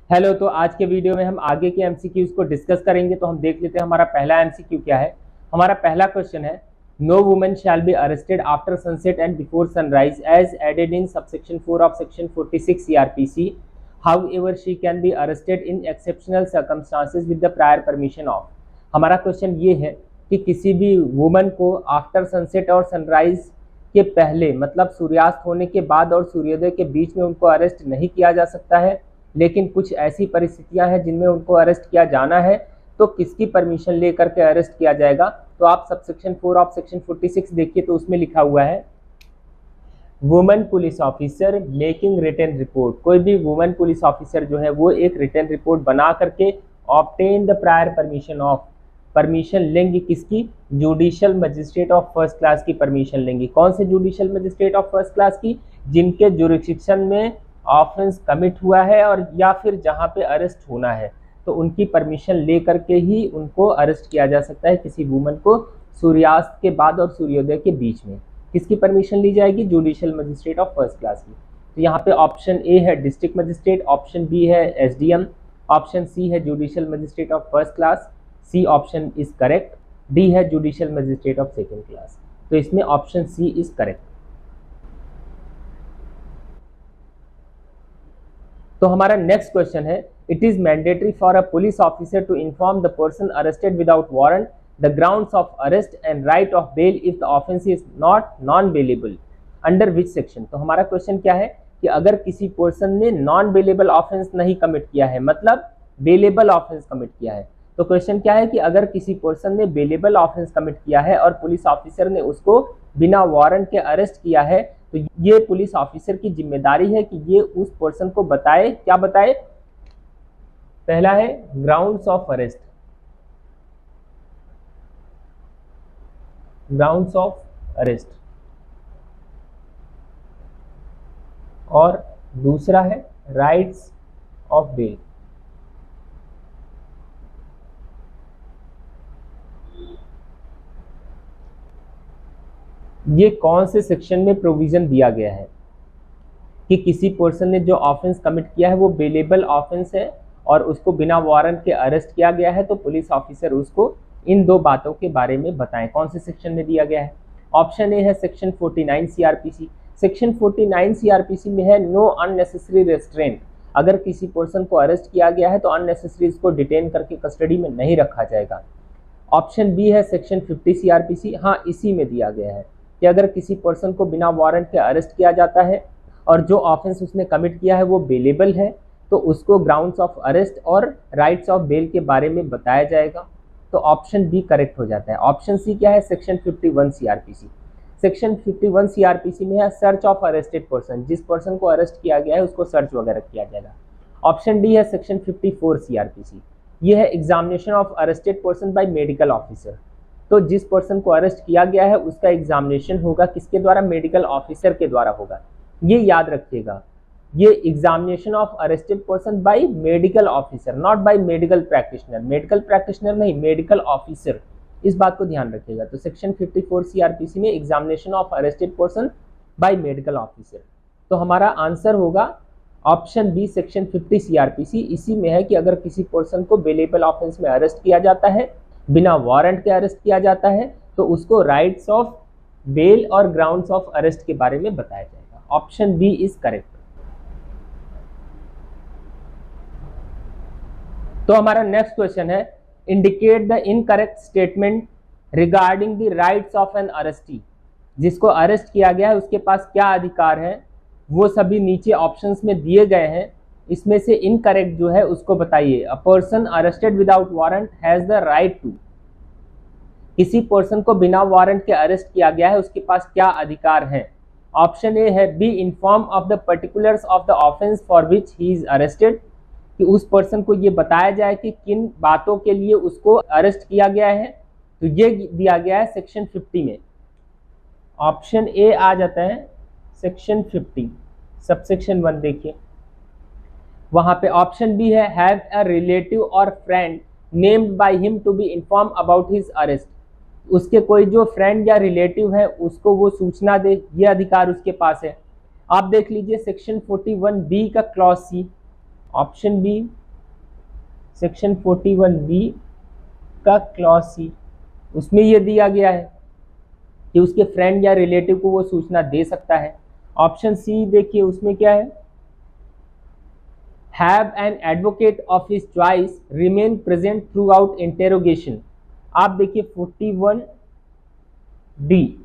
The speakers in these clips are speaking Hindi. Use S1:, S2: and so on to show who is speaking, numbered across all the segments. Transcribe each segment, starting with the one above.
S1: हेलो। तो आज के वीडियो में हम आगे के एमसीक्यूज को डिस्कस करेंगे। तो हम देख लेते हैं हमारा पहला एमसीक्यू क्या है। हमारा पहला क्वेश्चन है, no women shall be arrested after sunset and before sunrise as added in subsection 4 of section 46 CrPC. However she can be arrested in exceptional circumstances with the prior permission of. हमारा क्वेश्चन ये है कि किसी भी वुमन को आफ्टर सनसेट और सनराइज के पहले, मतलब सूर्यास्त होने के बाद और सूर्योदय के बीच में उनको अरेस्ट नहीं किया जा सकता है, लेकिन कुछ ऐसी परिस्थितियां हैं जिनमें उनको अरेस्ट किया जाना है। तो किसकी परमिशन लेकर के अरेस्ट किया जाएगा? तो आप सबसेक्शन 4 ऑफ सेक्शन 46 देखिए, तो उसमें लिखा हुआ है, women police officer making written report. कोई भी वुमेन पुलिस ऑफिसर जो है वो एक रिटन रिपोर्ट बना करके obtain the prior permission of, permission लेंगी किसकी? Judicial magistrate of first class की परमिशन लेंगी। कौन से judicial magistrate of first class की? जिनके जुरिस्डिक्शन में ऑफेंस कमिट हुआ है और या फिर जहां पे अरेस्ट होना है, तो उनकी परमिशन लेकर के ही उनको अरेस्ट किया जा सकता है किसी वुमन को सूर्यास्त के बाद और सूर्योदय के बीच में। किसकी परमिशन ली जाएगी? Judicial magistrate of first class की। तो यहाँ पे ऑप्शन ए है डिस्ट्रिक्ट मजिस्ट्रेट, ऑप्शन बी है एसडीएम, ऑप्शन सी है judicial magistrate of first class, C option is correct, D है judicial magistrate of second class. तो इसमें ऑप्शन सी इज करेक्ट। तो हमारा नेक्स्ट क्वेश्चन है, it is mandatory for a police officer to inform the person arrested without warrant the grounds of arrest and right of bail if the offence is not non bailable under which section. तो हमारा क्वेश्चन क्या है कि अगर किसी पर्सन ने नॉन बेलेबल ऑफेंस नहीं कमिट किया है, मतलब बेलेबल ऑफेंस कमिट किया है, तो क्वेश्चन क्या है कि अगर किसी पर्सन ने बेलेबल ऑफेंस कमिट किया है और पुलिस ऑफिसर ने उसको बिना वारंट के अरेस्ट किया है, तो ये पुलिस ऑफिसर की जिम्मेदारी है कि ये उस पर्सन को बताए। क्या बताए? पहला है grounds of arrest, grounds of arrest, और दूसरा है राइट्स ऑफ बेल। ये कौन से सेक्शन में प्रोविजन दिया गया है कि किसी पर्सन ने जो ऑफेंस कमिट किया है वो बेलेबल ऑफेंस है और उसको बिना वारंट के अरेस्ट किया गया है, तो पुलिस ऑफिसर उसको इन दो बातों के बारे में बताएं। कौन से सेक्शन में दिया गया है? ऑप्शन ए है सेक्शन 49 सीआरपीसी। सेक्शन 49 सीआरपीसी में है नो अननेसेसरी रेस्ट्रेंट। अगर किसी पर्सन को अरेस्ट किया गया है तो अननेसेसरी इसको डिटेन करके कस्टडी में नहीं रखा जाएगा। ऑप्शन बी है सेक्शन 50 सीआरपीसी। हाँ, इसी में दिया गया है कि अगर किसी पर्सन को बिना वारंट के अरेस्ट किया जाता है और जो ऑफेंस उसने कमिट किया है वो बेलेबल है, तो उसको ग्राउंड्स ऑफ अरेस्ट और राइट्स ऑफ बेल के बारे में बताया जाएगा। तो ऑप्शन बी करेक्ट हो जाता है। ऑप्शन सी क्या है? Section 51 CrPC. सेक्शन 51 सीआरपीसी में है सर्च ऑफ अरेस्टेड पर्सन। जिस पर्सन को अरेस्ट किया गया है उसको सर्च वगैरह किया जाएगा। ऑप्शन डी है सेक्शन 54 सीआरपीसी। ये है examination of arrested person by medical officer. तो जिस पर्सन को अरेस्ट किया गया है उसका एग्जामिनेशन होगा किसके द्वारा? मेडिकल ऑफिसर के द्वारा होगा। ये याद रखिएगा, ये examination of arrested person by medical officer, not by medical practitioner. Medical practitioner नहीं, मेडिकल ऑफिसर, इस बात को ध्यान रखिएगा। तो सेक्शन 54 सीआरपीसी में examination of arrested person by medical officer. तो हमारा आंसर होगा ऑप्शन बी सेक्शन 50 सीआरपीसी। इसी में है कि अगर किसी पर्सन को बेलेबल ऑफेंस में अरेस्ट किया जाता है, बिना वारंट के अरेस्ट किया जाता है, तो उसको राइट्स ऑफ बेल और ग्राउंड्स ऑफ अरेस्ट के बारे में बताया जाएगा। Option B is correct. तो हमारा नेक्स्ट क्वेश्चन है, indicate the incorrect statement regarding the rights of an arrestee. जिसको अरेस्ट किया गया है उसके पास क्या अधिकार है, वो सभी नीचे ऑप्शंस में दिए गए हैं। इसमें से इनकरेक्ट जो है उसको बताइए। A person arrested without warrant has the right to. किसी पर्सन को बिना वारंट के अरेस्ट किया गया है, उसके पास क्या अधिकार है? ऑप्शन ए है be inform of the particulars of the offence for which he is arrested, कि उस पर्सन को ये बताया जाए कि किन बातों के लिए उसको अरेस्ट किया गया है। तो ये दिया गया है सेक्शन 50 में। ऑप्शन ए आ जाता है सेक्शन 50 सबसेक्शन 1 देखिए, वहां पे ऑप्शन बी है हैव अ रिलेटिव और friend named by him to be inform about his arrest. उसके कोई जो फ्रेंड या रिलेटिव है उसको वो सूचना दे, ये अधिकार उसके पास है। आप देख लीजिए सेक्शन 41 बी का clause C, option B section 41B का क्लॉज सी, उसमें यह दिया गया है कि उसके फ्रेंड या रिलेटिव को वो सूचना दे सकता है। ऑप्शन सी देखिए उसमें क्या है, have an advocate of his choice remain present through out interrogation. आप देखिए 41D,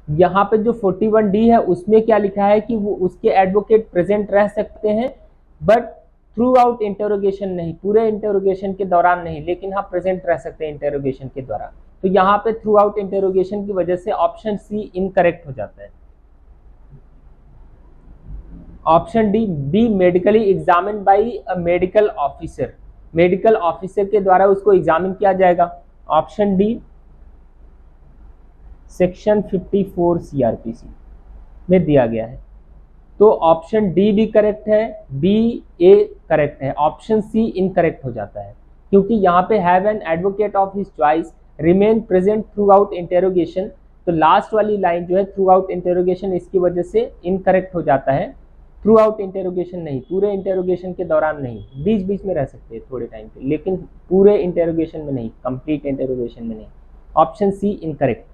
S1: यहां पे जो 41D है उसमें क्या लिखा है कि वो उसके एडवोकेट प्रेजेंट रह सकते हैं, बट थ्रू आउट इंटेरोगेशन नहीं, पूरे इंटेरोगेशन के दौरान नहीं, लेकिन हाँ प्रेजेंट रह सकते हैं इंटेरोगेशन के दौरान। तो यहाँ पे थ्रू आउट इंटेरोगेशन की वजह से ऑप्शन सी इनकरेक्ट हो जाता है। Option D, be medically examine by a medical officer, medical officer के द्वारा उसको एग्जामिन किया जाएगा। ऑप्शन डी सेक्शन 54 सीआरपीसी में दिया गया है। तो ऑप्शन डी भी करेक्ट है, बी ए करेक्ट है, ऑप्शन सी इनकरेक्ट हो जाता है, क्योंकि यहाँ पे have an advocate of his choice remain present through out interrogation, तो लास्ट वाली लाइन जो है थ्रू आउट इंटेरोगेशन, इसकी वजह से इनकरेक्ट हो जाता है। थ्रू आउट इंटेरोगेशन नहीं, पूरे इंटेरोगेशन के दौरान नहीं, बीच बीच में रह सकते हैं थोड़े टाइम पे, लेकिन पूरे इंटेरोगेशन में नहीं, कंप्लीट इंटेरोगेशन में नहीं। Option C incorrect.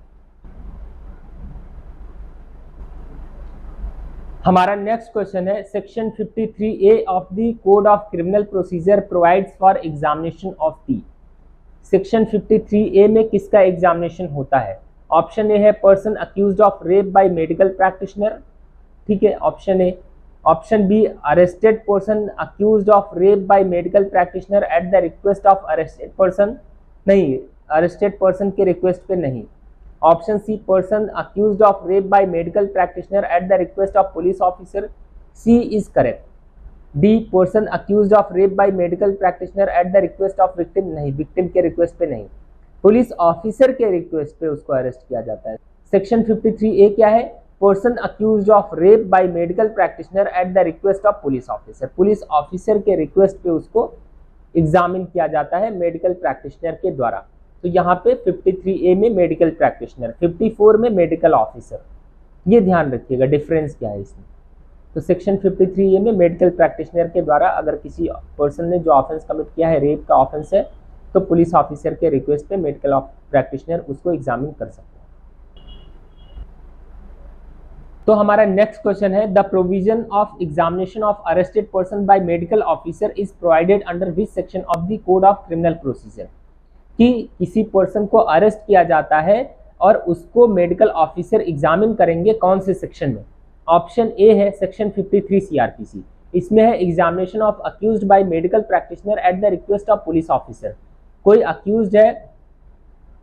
S1: हमारा नेक्स्ट क्वेश्चन है, section 53A of the code of criminal procedure provides for examination of the. Section 53A में किसका एग्जामिनेशन होता है? ऑप्शन ए है person accused of rape by medical practitioner, ठीक है, option A. Option B, arrested person accused of rape by medical practitioner at the request of arrested person, नहीं, अरेस्टेड पर्सन के रिक्वेस्ट पे नहीं। Option C, person accused of rape by medical practitioner at the request of police officer, C is correct. D, person accused of rape by medical practitioner at the request of victim, नहीं, विक्टिम के रिक्वेस्ट पे नहीं, पुलिस ऑफिसर के रिक्वेस्ट पे उसको अरेस्ट किया जाता है। सेक्शन 53A क्या है? Person accused of rape by medical practitioner at the request of police officer, police officer के रिक्वेस्ट पे उसको एग्जामिन किया जाता है मेडिकल प्रैक्टिशनर के द्वारा। तो यहाँ पे 53A में मेडिकल प्रैक्टिशनर, 54 में मेडिकल ऑफिसर, ये ध्यान रखिएगा डिफरेंस क्या है इसमें। तो सेक्शन 53A में मेडिकल प्रैक्टिशनर के द्वारा अगर किसी पर्सन ने जो ऑफेंस कमिट किया है, रेप का ऑफेंस है, तो पुलिस ऑफिसर के रिक्वेस्ट पे मेडिकल प्रैक्टिशनर उसको एग्जामिन कर सकते हैं। तो हमारा नेक्स्ट क्वेश्चन है, the provision of examination of arrested person by medical officer is provided under which section of the code of criminal procedure, कि किसी पर्सन को अरेस्ट किया जाता है और उसको मेडिकल ऑफिसर एग्जामिन करेंगे कौन से सेक्शन में? ऑप्शन ए है सेक्शन 53 सीआरपीसी, इसमें है examination of accused by medical practitioner at the request of police officer, कोई अक्यूज्ड है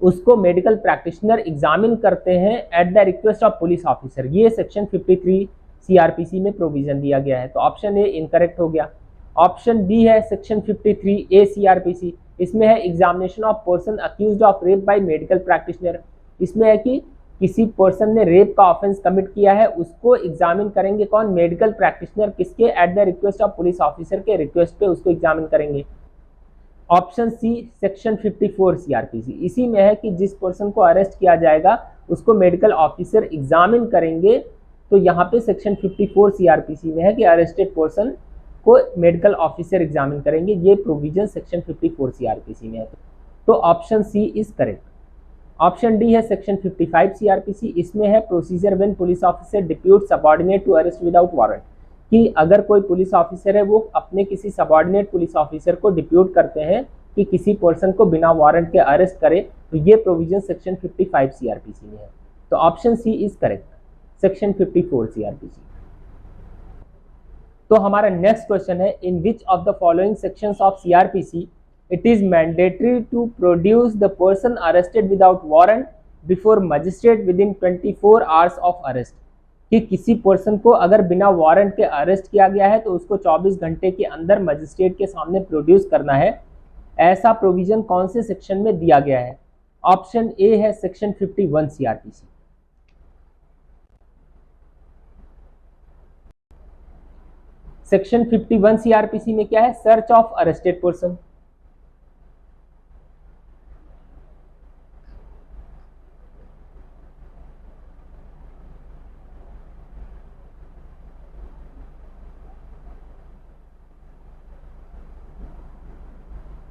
S1: उसको मेडिकल प्रैक्टिशनर एग्जामिन करते हैं at the request of police officer, ये सेक्शन 53 सीआरपीसी में प्रोविजन दिया गया है। तो ऑप्शन ए इनकरेक्ट हो गया। ऑप्शन बी है सेक्शन 53A सीआरपीसी, इसमें है examination of person accused of rape by medical practitioner, इसमें है कि किसी पर्सन ने रेप का ऑफेंस कमिट किया है उसको एग्जामिन करेंगे कौन? मेडिकल प्रैक्टिशनर, किसके? Eight the request of police officer के रिक्वेस्ट पे उसको एग्जामिन करेंगे। ऑप्शन सी सेक्शन 54 सीआरपीसी, इसी में है कि जिस पर्सन को अरेस्ट किया जाएगा उसको मेडिकल ऑफिसर एग्जामिन करेंगे, तो यहाँ पे सेक्शन 54 सीआरपीसी में है कि अरेस्टेड पर्सन को मेडिकल ऑफिसर एग्जामिन करेंगे, ये प्रोविजन सेक्शन 54 सीआरपीसी में है। तो option C is correct. Option D है सेक्शन 55 सीआरपीसी, इसमें है procedure when police officer depute subordinate to arrest without warrant, कि अगर कोई पुलिस ऑफिसर है वो अपने किसी सबऑर्डिनेट पुलिस ऑफिसर को डिप्यूट करते हैं कि किसी पर्सन को बिना वारंट के अरेस्ट करे, तो ये प्रोविजन सेक्शन 55 सीआरपीसी में है। तो option C is correct, section 54 CrPC. तो हमारा नेक्स्ट क्वेश्चन है, in which of the following sections of CrPC it is mandatory to produce the person arrested without warrant before magistrate within 24 hours of arrest, कि किसी पर्सन को अगर बिना वारंट के अरेस्ट किया गया है तो उसको 24 घंटे के अंदर मजिस्ट्रेट के सामने प्रोड्यूस करना है, ऐसा प्रोविजन कौन से सेक्शन में दिया गया है? ऑप्शन ए है सेक्शन 51 सीआरपीसी। सेक्शन 51 सीआरपीसी में क्या है? Search of arrested person.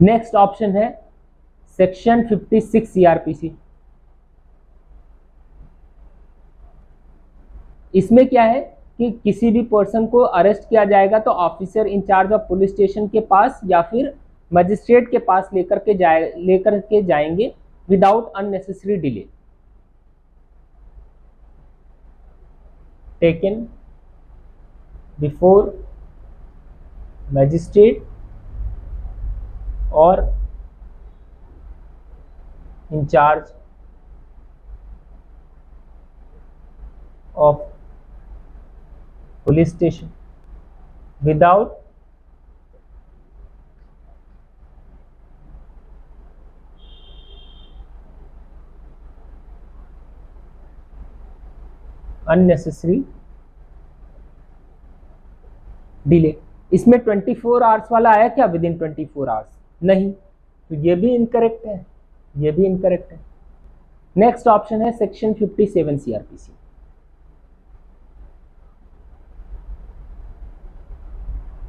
S1: Next option है सेक्शन 56 सीआरपीसी। इसमें क्या है कि किसी भी पर्सन को अरेस्ट किया जाएगा तो officer in charge of police station के पास या फिर मजिस्ट्रेट के पास लेकर के जाएंगे without unnecessary delay. Taken before magistrate और incharge of police station without unnecessary delay. इसमें 24 आवर्स वाला आया क्या, विद इन 24 आवर्स? नहीं, तो ये भी इनकरेक्ट है, ये भी इनकरेक्ट है। नेक्स्ट ऑप्शन है सेक्शन 57 सीआरपीसी।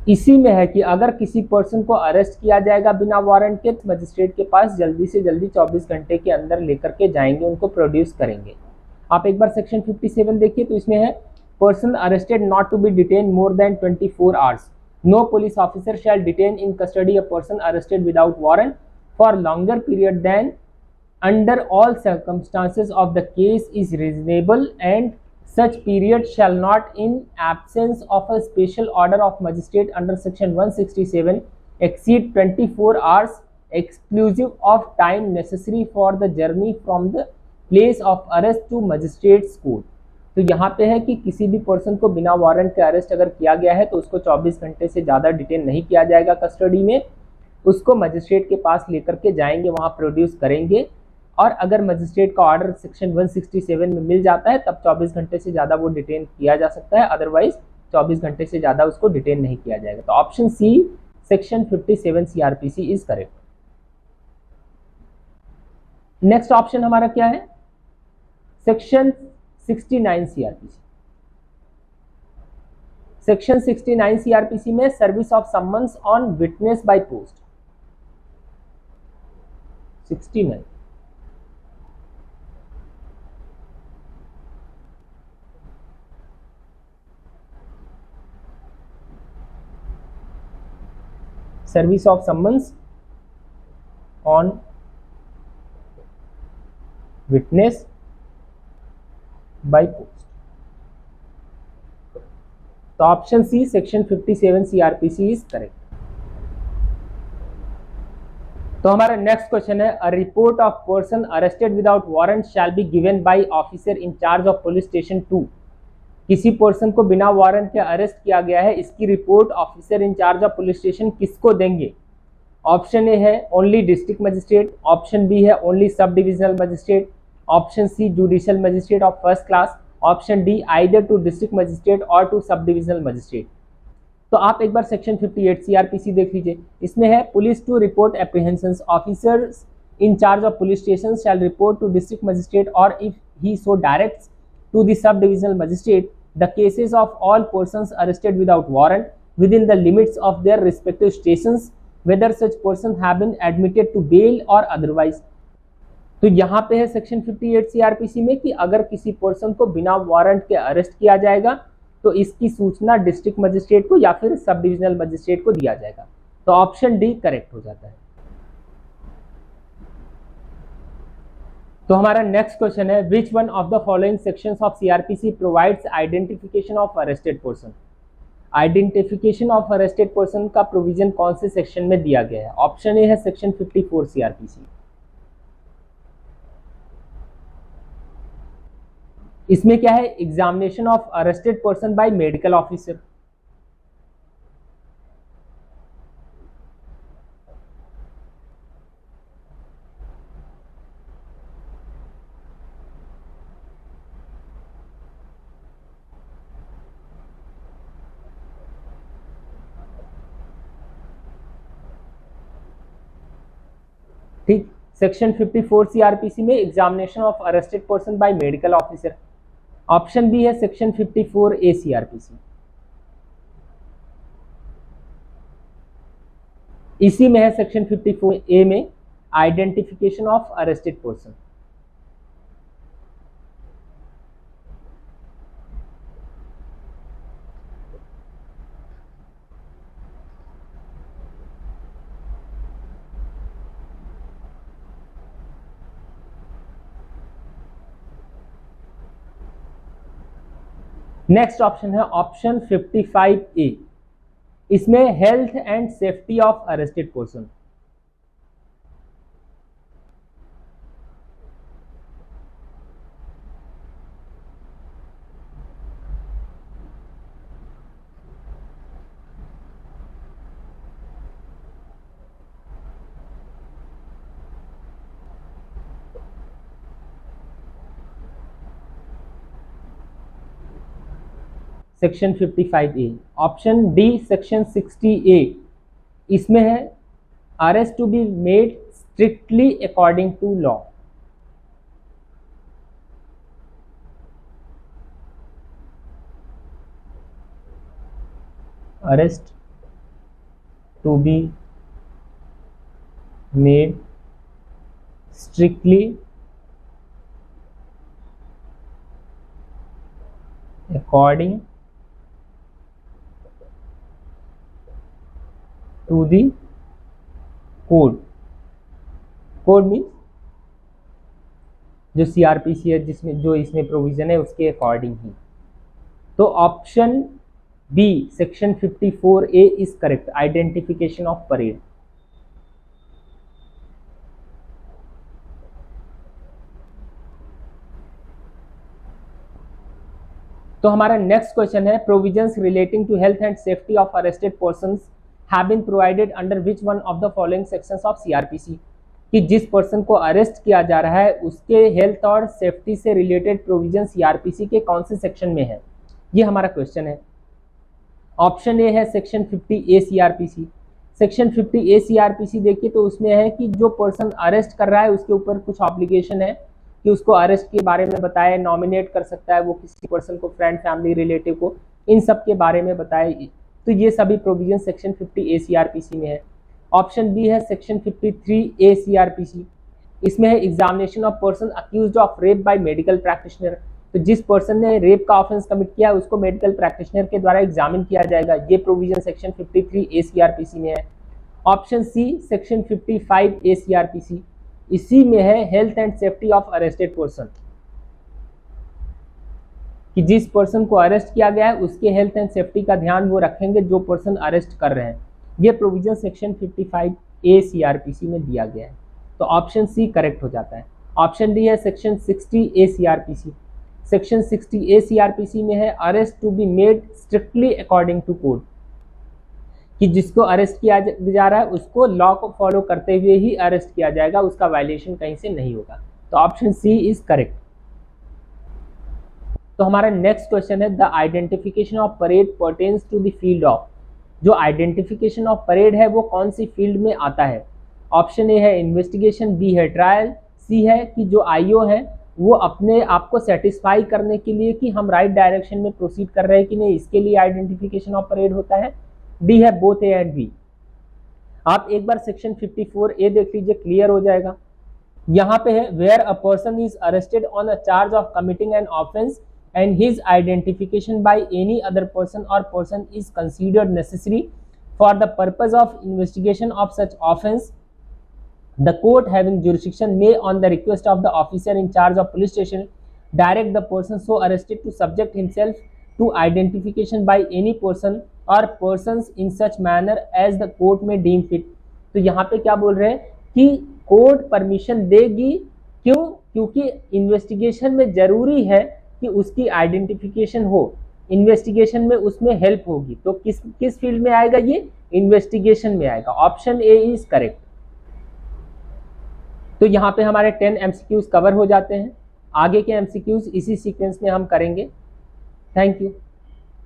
S1: इसी में है कि अगर किसी पर्सन को अरेस्ट किया जाएगा बिना वारंट के, तो मजिस्ट्रेट के पास जल्दी से जल्दी 24 घंटे के अंदर लेकर के जाएंगे, उनको प्रोड्यूस करेंगे। आप एक बार सेक्शन 57 देखिए, तो इसमें है person arrested not to be detain more than 24 hours, no police officer shall detain in custody a person arrested without warrant for longer period than under all circumstances of the case is reasonable, and such period shall not, in absence of a special order of magistrate under section 167, exceed 24 hours exclusive of time necessary for the journey from the place of arrest to magistrate's court। तो यहाँ पे है कि किसी भी पर्सन को बिना वारंट के अरेस्ट अगर किया गया है तो उसको 24 घंटे से ज़्यादा डिटेन नहीं किया जाएगा कस्टडी में, उसको मजिस्ट्रेट के पास लेकर के जाएंगे, वहाँ प्रोड्यूस करेंगे। और अगर मजिस्ट्रेट का ऑर्डर सेक्शन 167 में मिल जाता है तब 24 घंटे से ज़्यादा वो डिटेन किया जा सकता है, अदरवाइज 24 घंटे से ज़्यादा उसको डिटेन नहीं किया जाएगा। तो option C section 57 CrPC is correct. Next option हमारा क्या है, सेक्शन 69 सीआरपीसी। सेक्शन 69 सीआरपीसी में service of summons on witness by post. 69 service of summons on witness by post. तो option C section 57 CrPC is correct. तो हमारा नेक्स्ट क्वेश्चन है, a report of person arrested without warrant shall be given by officer in charge of police station 2। किसी पर्सन को बिना वारंट के अरेस्ट किया गया है, इसकी report officer in charge of police station किसको देंगे? ऑप्शन ए है only district magistrate, option B है only sub divisional magistrate, option C judicial magistrate of first class, option D either to district magistrate और टू सब डिविजनल मजिस्ट्रेट। तो आप एक बार सेक्शन 58 सीआरपीसी देख लीजिए, इसमें है police to report apprehensions, officers in charge of police station shall report to district magistrate और if he so directs to the sub-divisional magistrate the cases of all persons arrested without warrant within the limits of their respective stations, whether such person have been admitted to bail or otherwise। तो यहाँ पे है सेक्शन 58 सीआरपीसी में कि अगर किसी पर्सन को बिना वारंट के अरेस्ट किया जाएगा तो इसकी सूचना डिस्ट्रिक्ट मजिस्ट्रेट को या फिर सब डिविजनल मजिस्ट्रेट को दिया जाएगा। तो ऑप्शन डी करेक्ट हो जाता है। तो हमारा नेक्स्ट क्वेश्चन है, which one of the following sections of CrPC provides identification of arrested person. Identification of arrested person का प्रोविजन कौन से सेक्शन में दिया गया है? ऑप्शन ए है सेक्शन 54 सीआरपीसी। इसमें क्या है, examination of arrested person by medical officer. ठीक, सेक्शन 54 सीआरपीसी में examination of arrested person by medical officer. Option B है सेक्शन 54 ए सीआरपीसी। इसी में है सेक्शन 54A में identification of arrested person. Next option है ऑप्शन 55A, इसमें health and safety of arrested person. Section 55A। Option D section 60A, इसमें है arrest to be made strictly according to law. Arrest to be made strictly according to the code. Code means जो सीआरपीसी है, जिसमें जो इसमें प्रोविजन है उसके अकॉर्डिंग ही। तो option B section 54A is correct, identification of parade. तो हमारा नेक्स्ट क्वेश्चन है provisions relating to health and safety of arrested persons have been provided under which one of the following sections of CRPC, कि जिस पर्सन को अरेस्ट किया जा रहा है उसके हेल्थ और सेफ्टी से रिलेटेड प्रोविजन सीआरपीसी के कौन से सेक्शन में है, ये हमारा क्वेश्चन है। ऑप्शन ए है section 50A CrPC. Section 50A CrPC देखिए तो उसमें है कि जो पर्सन अरेस्ट कर रहा है उसके ऊपर कुछ ऑब्लिगेशन है कि उसको अरेस्ट के बारे में बताए, नॉमिनेट कर सकता है वो किसी पर्सन को, फ्रेंड, फैमिली, रिलेटिव को, इन सब के बारे में बताए। तो ये सभी प्रोविजन सेक्शन 50A सीआरपीसी में है। ऑप्शन बी है सेक्शन 53A सीआरपीसी, इसमें है examination of person accused of rape by medical practitioner. तो जिस पर्सन ने रेप का ऑफेंस कमिट किया है उसको मेडिकल प्रैक्टिशनर के द्वारा एग्जामिन किया जाएगा, ये प्रोविजन सेक्शन 53A सीआरपीसी में है। Option C section 55A CrPC, इसी में है health and safety of arrested person, कि जिस पर्सन को अरेस्ट किया गया है उसके हेल्थ एंड सेफ्टी का ध्यान वो रखेंगे जो पर्सन अरेस्ट कर रहे हैं। ये प्रोविजन सेक्शन 55A सीआरपीसी में दिया गया है। तो ऑप्शन सी करेक्ट हो जाता है। ऑप्शन डी है section 60A CrPC. Section 60A CrPC में है arrest to be made strictly according to code, कि जिसको अरेस्ट किया जा रहा है उसको लॉ को फॉलो करते हुए ही अरेस्ट किया जाएगा, उसका वायलेशन कहीं से नहीं होगा। तो ऑप्शन सी इज करेक्ट। तो हमारा नेक्स्ट क्वेश्चन है the identification of parade pertains to the field of. जो आइडेंटिफिकेशन ऑफ परेड है वो कौन सी फील्ड में आता है। ऑप्शन ए है इन्वेस्टिगेशन, बी है ट्रायल, सी है कि जो आईओ है वो अपने आप को सेटिस्फाई करने के लिए कि हम राइट डायरेक्शन में प्रोसीड कर रहे हैं कि नहीं, इसके लिए आइडेंटिफिकेशन ऑफ परेड होता है। डी है बोथ ए एंड बी। आप एक बार सेक्शन 54A देख लीजिए, क्लियर हो जाएगा। यहाँ पे है where a person is arrested on a charge of committing an offence and his identification by any other person or person is considered necessary for the purpose of investigation of such offense, the court having jurisdiction may on the request of the officer in charge of police station direct the person so arrested to subject himself to identification by any person or persons in such manner as the court may deem fit। तो यहाँ पे क्या बोल रहे हैं कि कोर्ट परमिशन देगी, क्यों, क्योंकि इन्वेस्टिगेशन में जरूरी है कि उसकी आइडेंटिफिकेशन हो, इन्वेस्टिगेशन में उसमें हेल्प होगी। तो किस फील्ड में आएगा, ये इन्वेस्टिगेशन में आएगा। Option A is correct. तो यहाँ पे हमारे 10 MCQs कवर हो जाते हैं। आगे के MCQs इसी सीक्वेंस में हम करेंगे। Thank you.